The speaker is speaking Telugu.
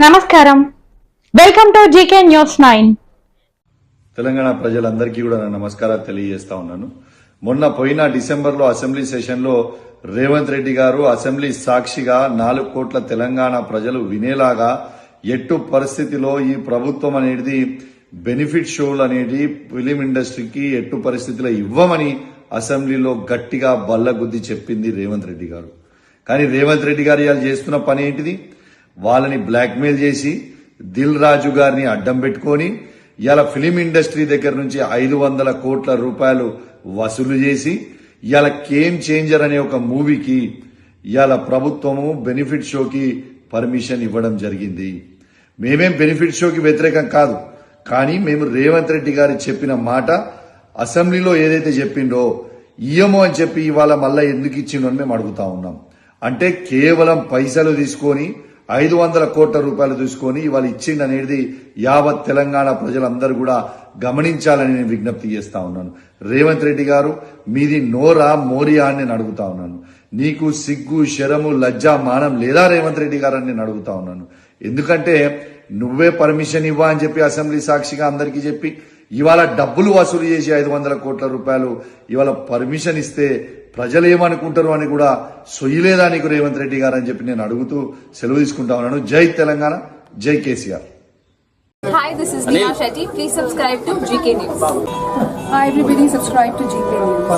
నమస్కారం, welcome to GK news 9. Telangana ప్రజలందరికీ కూడా నా నమస్కారాలు తెలియజేస్తా ఉన్నాను. మొన్న పోయిన డిసెంబర్లో అసెంబ్లీ సెషన్లో రేవంత్ రెడ్డి గారు అసెంబ్లీ సాక్షిగా 4 కోట్ల తెలంగాణ ప్రజలు వినేలాగా ఎట్టు పరిస్థితిలో ఈ ప్రభుత్వం అనేది బెనిఫిట్ షోలు అనేది ఫిలిం ఇండస్ట్రీకి ఎట్టు పరిస్థితిలో ఇవ్వమని అసెంబ్లీలో గట్టిగా బల్లగుద్ది చెప్పింది రేవంత్ రెడ్డి గారు. కానీ రేవంత్ రెడ్డి గారు ఇవాళ చేస్తున్న పని ఏంటిది? వాళ్ళని బ్లాక్మెయిల్ చేసి దిల్ రాజు గారిని అడ్డం పెట్టుకొని ఇవాళ ఫిలిం ఇండస్ట్రీ దగ్గర నుంచి 500 కోట్ల రూపాయలు వసూలు చేసి ఇవాళ గేమ్ చేంజర్ అనే ఒక మూవీకి ఇవాళ ప్రభుత్వము బెనిఫిట్ షోకి పర్మిషన్ ఇవ్వడం జరిగింది. మేమేం బెనిఫిట్ షోకి వ్యతిరేకం కాదు, కానీ మేము రేవంత్ రెడ్డి గారు చెప్పిన మాట అసెంబ్లీలో ఏదైతే చెప్పిండో ఇయ్యమో అని చెప్పి ఇవాళ మళ్ళా ఎందుకు ఇచ్చిండో అని మేము అడుగుతా ఉన్నాం. అంటే కేవలం పైసలు తీసుకొని 500 కోట్ల రూపాయలు తీసుకొని ఇవాళ ఇచ్చిండు అనేది యావత్ తెలంగాణ ప్రజలందరూ కూడా గమనించాలని నేను విజ్ఞప్తి చేస్తా ఉన్నాను. రేవంత్ రెడ్డి గారు, మీది నోరా మోరియా అని నేను అడుగుతా ఉన్నాను. నీకు సిగ్గు శరము లజ్జా మానం లేదా రేవంత్ రెడ్డి గారు అని నేను అడుగుతా ఉన్నాను. ఎందుకంటే నువ్వే పర్మిషన్ ఇవ్వా అని చెప్పి అసెంబ్లీ సాక్షిగా అందరికీ చెప్పి ఇవాళ డబ్బులు వసూలు చేసి 500 కోట్ల రూపాయలు ఇవాళ పర్మిషన్ ఇస్తే ప్రజలు ఏమనుకుంటారు అని కూడా సొయ్యలేదా నీకు రేవంత్ రెడ్డి గారు అని చెప్పి నేను అడుగుతూ సెలవు తీసుకుంటా ఉన్నాను. జై తెలంగాణ, జై KCR. Hi, this is Neha Shetty. Please subscribe to GK News. Hi everybody, subscribe to GK News.